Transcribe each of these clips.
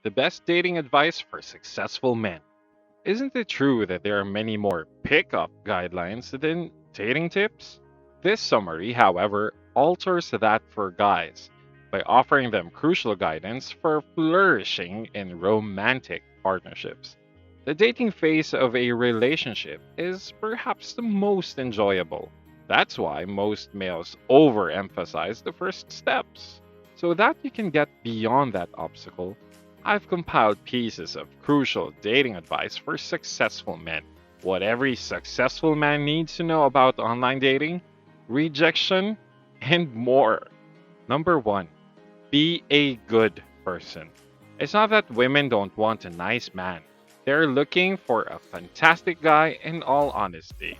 the best dating advice for successful men. Isn't it true that there are many more pickup guidelines than dating tips? This summary, however, alters that for guys by offering them crucial guidance for flourishing in romantic partnerships. The dating phase of a relationship is perhaps the most enjoyable. That's why most males overemphasize the first steps. So that you can get beyond that obstacle, I've compiled pieces of crucial dating advice for successful men. What every successful man needs to know about online dating, rejection, and more. Number one, be a good person. It's not that women don't want a nice man, they're looking for a fantastic guy in all honesty.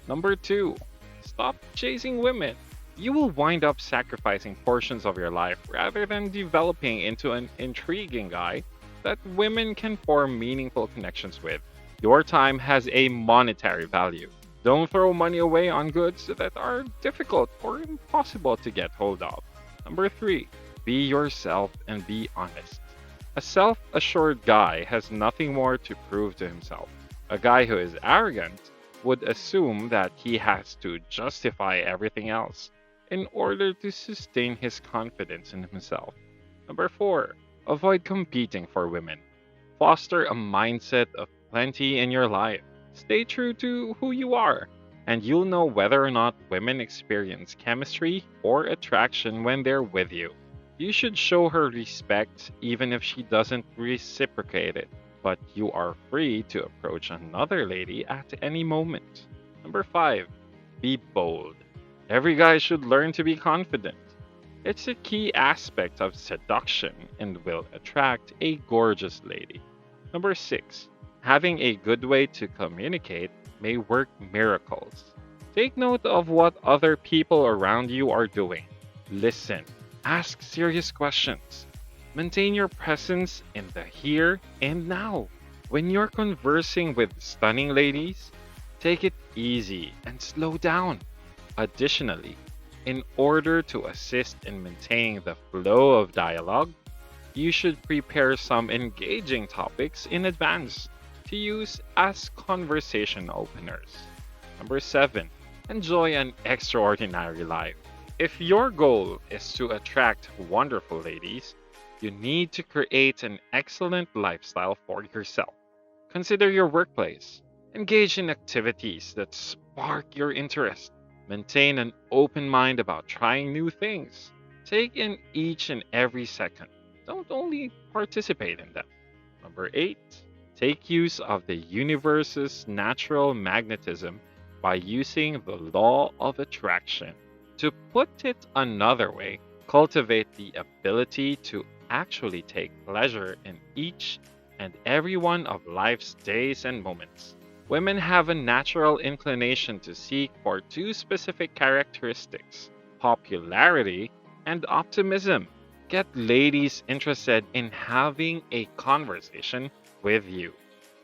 Number two, stop chasing women. You will wind up sacrificing portions of your life rather than developing into an intriguing guy that women can form meaningful connections with. Your time has a monetary value. Don't throw money away on goods that are difficult or impossible to get hold of. Number three, be yourself and be honest. A self assured guy has nothing more to prove to himself. A guy who is arrogant would assume that he has to justify everything else in order to sustain his confidence in himself. Number four, avoid competing for women. Foster a mindset of plenty in your life. Stay true to who you are, and you'll know whether or not women experience chemistry or attraction when they're with you. You should show her respect even if she doesn't reciprocate it, but you are free to approach another lady at any moment. Number five, be bold. Every guy should learn to be confident. It's a key aspect of seduction and will attract a gorgeous lady. Number six, having a good way to communicate may work miracles. Take note of what other people around you are doing. Listen, ask serious questions. Maintain your presence in the here and now. When you're conversing with stunning ladies, take it easy and slow down. Additionally, in order to assist in maintaining the flow of dialogue, you should prepare some engaging topics in advance to use as conversation openers. Number seven, enjoy an extraordinary life. If your goal is to attract wonderful ladies, you need to create an excellent lifestyle for yourself. Consider your workplace. Engage in activities that spark your interest. Maintain an open mind about trying new things. Take in each and every second. Don't only participate in them. Number eight, take use of the universe's natural magnetism by using the law of attraction. To put it another way, cultivate the ability to actually take pleasure in each and every one of life's days and moments. Women have a natural inclination to seek for two specific characteristics: popularity and optimism. Get ladies interested in having a conversation with you.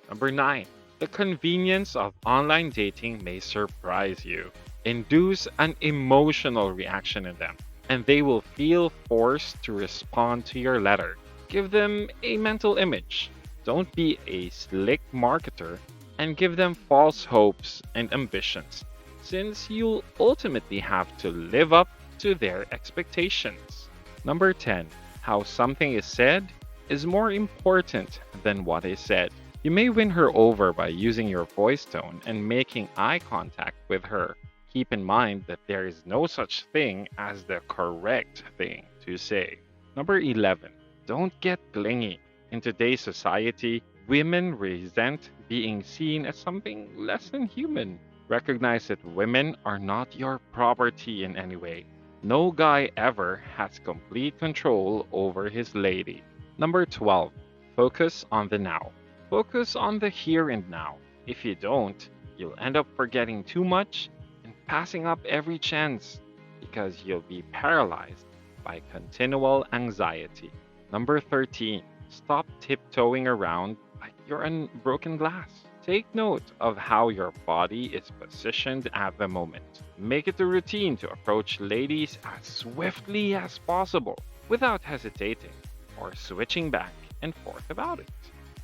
Number 9. The convenience of online dating may surprise you. Induce an emotional reaction in them, and they will feel forced to respond to your letter. Give them a mental image. Don't be a slick marketer and give them false hopes and ambitions, since you'll ultimately have to live up to their expectations. Number 10. How something is said is more important than what is said. You may win her over by using your voice tone and making eye contact with her. Keep in mind that there is no such thing as the correct thing to say. Number 11. Don't get clingy. In today's society, women resent being seen as something less than human. Recognize that women are not your property in any way. No guy ever has complete control over his lady. Number 12. Focus on the now. Focus on the here and now. If you don't, you'll end up forgetting too much and passing up every chance because you'll be paralyzed by continual anxiety. Number 13. Stop tiptoeing around like you're on broken glass. Take note of how your body is positioned at the moment. Make it a routine to approach ladies as swiftly as possible without hesitating or switching back. and forth about it.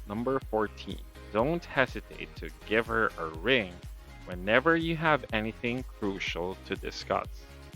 Number 14. Don't hesitate to give her a ring whenever you have anything crucial to discuss.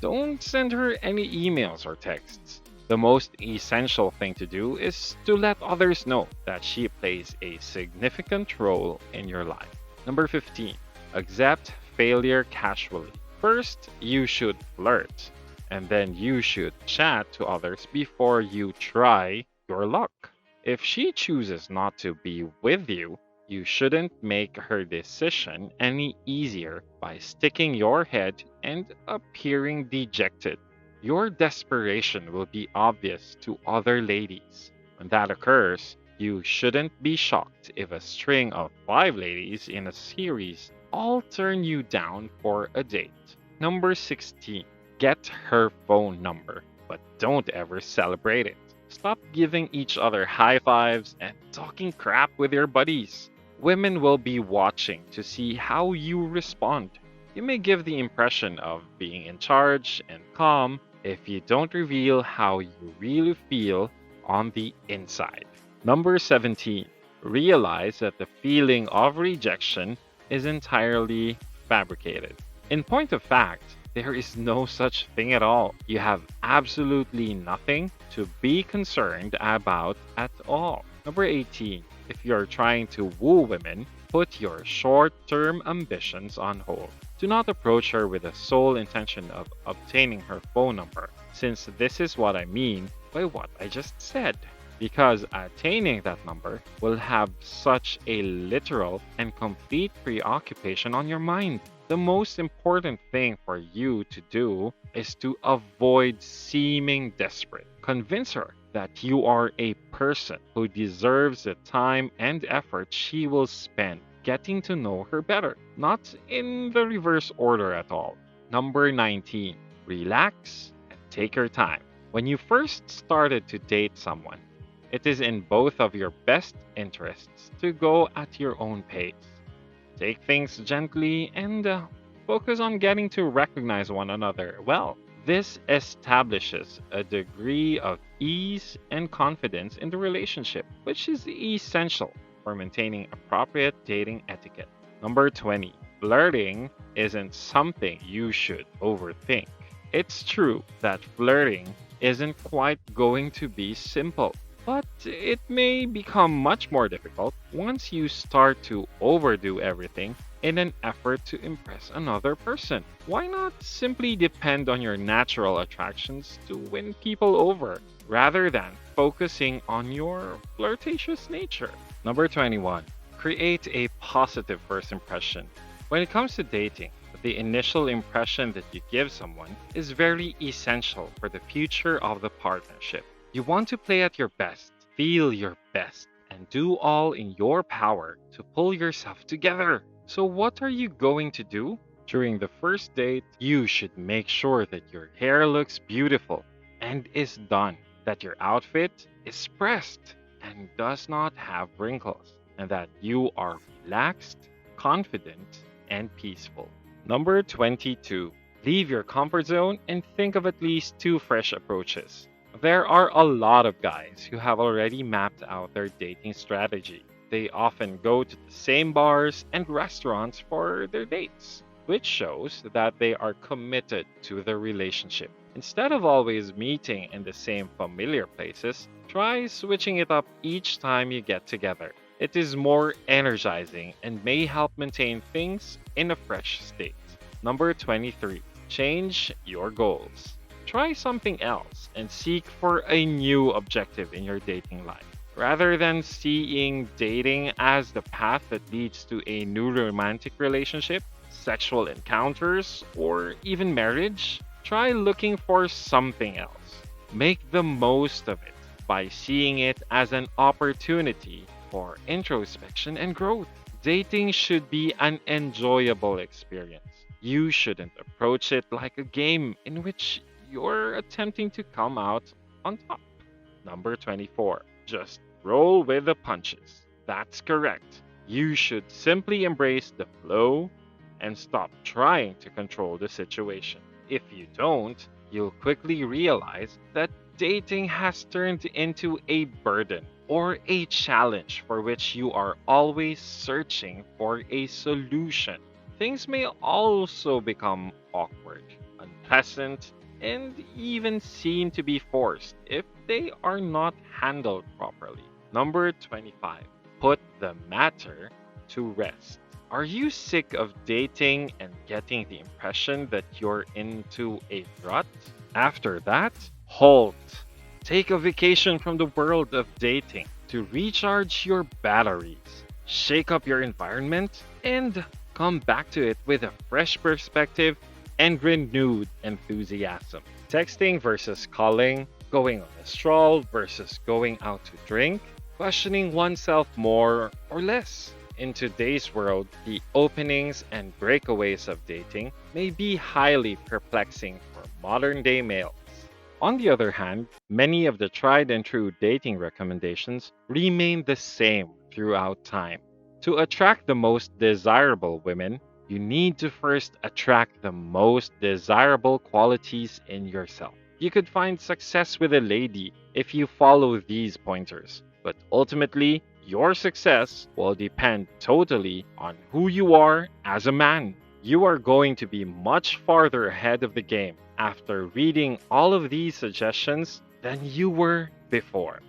Don't send her any emails or texts. The most essential thing to do is to let others know that she plays a significant role in your life. Number 15. Accept failure casually. First, you should flirt, and then you should chat to others before you try your luck. If she chooses not to be with you, you shouldn't make her decision any easier by sticking your head and appearing dejected. Your desperation will be obvious to other ladies. When that occurs, you shouldn't be shocked if a string of 5 ladies in a series all turn you down for a date. Number 16. Get her phone number, but don't ever celebrate it. Stop giving each other high fives and talking crap with your buddies. Women will be watching to see how you respond. You may give the impression of being in charge and calm if you don't reveal how you really feel on the inside. Number 17. Realize that the feeling of rejection is entirely fabricated. In point of fact, there is no such thing at all. You have absolutely nothing to be concerned about at all. Number 18. If you're trying to woo women, put your short term ambitions on hold. Do not approach her with the sole intention of obtaining her phone number, since this is what I mean by what I just said. Because attaining that number will have such a literal and complete preoccupation on your mind. The most important thing for you to do is to avoid seeming desperate. Convince her that you are a person who deserves the time and effort she will spend getting to know her better, not in the reverse order at all. Number 19. Relax and take your time. When you first started to date someone, it is in both of your best interests to go at your own pace. Take things gently and focus on getting to recognize one another well. This establishes a degree of ease and confidence in the relationship, which is essential for maintaining appropriate dating etiquette. Number 20. Flirting isn't something you should overthink. It's true that flirting isn't quite going to be simple, but it may become much more difficult once you start to overdo everything in an effort to impress another person. Why not simply depend on your natural attractions to win people over, rather than focusing on your flirtatious nature? Number 21. Create a positive first impression. When it comes to dating, the initial impression that you give someone is very essential for the future of the partnership. You want to play at your best, feel your best, and do all in your power to pull yourself together. So, what are you going to do? During the first date, you should make sure that your hair looks beautiful and is done, that your outfit is pressed and does not have wrinkles, and that you are relaxed, confident, and peaceful. Number 22. Leave your comfort zone and think of at least 2 fresh approaches. There are a lot of guys who have already mapped out their dating strategy. They often go to the same bars and restaurants for their dates, which shows that they are committed to the relationship. Instead of always meeting in the same familiar places, try switching it up each time you get together. It is more energizing and may help maintain things in a fresh state. Number 23. Change your goals. Try something else and seek for a new objective in your dating life. Rather than seeing dating as the path that leads to a new romantic relationship, sexual encounters, or even marriage, try looking for something else. Make the most of it by seeing it as an opportunity for introspection and growth. Dating should be an enjoyable experience. You shouldn't approach it like a game in which you're attempting to come out on top. Number 24. Just roll with the punches. That's correct. You should simply embrace the flow and stop trying to control the situation. If you don't, you'll quickly realize that dating has turned into a burden or a challenge for which you are always searching for a solution. Things may also become awkward, unpleasant, and even seem to be forced if they are not handled properly. Number 25. Put the matter to rest. Are you sick of dating and getting the impression that you're into a rut? After that, halt. Take a vacation from the world of dating to recharge your batteries, shake up your environment, and come back to it with a fresh perspective and renewed enthusiasm. Texting versus calling, going on a stroll versus going out to drink, questioning oneself more or less. In today's world, the openings and breakaways of dating may be highly perplexing for modern day males. On the other hand, many of the tried and true dating recommendations remain the same throughout time. To attract the most desirable women, you need to first attract the most desirable qualities in yourself. You could find success with a lady if you follow these pointers, but ultimately, your success will depend totally on who you are as a man. You are going to be much farther ahead of the game after reading all of these suggestions than you were before.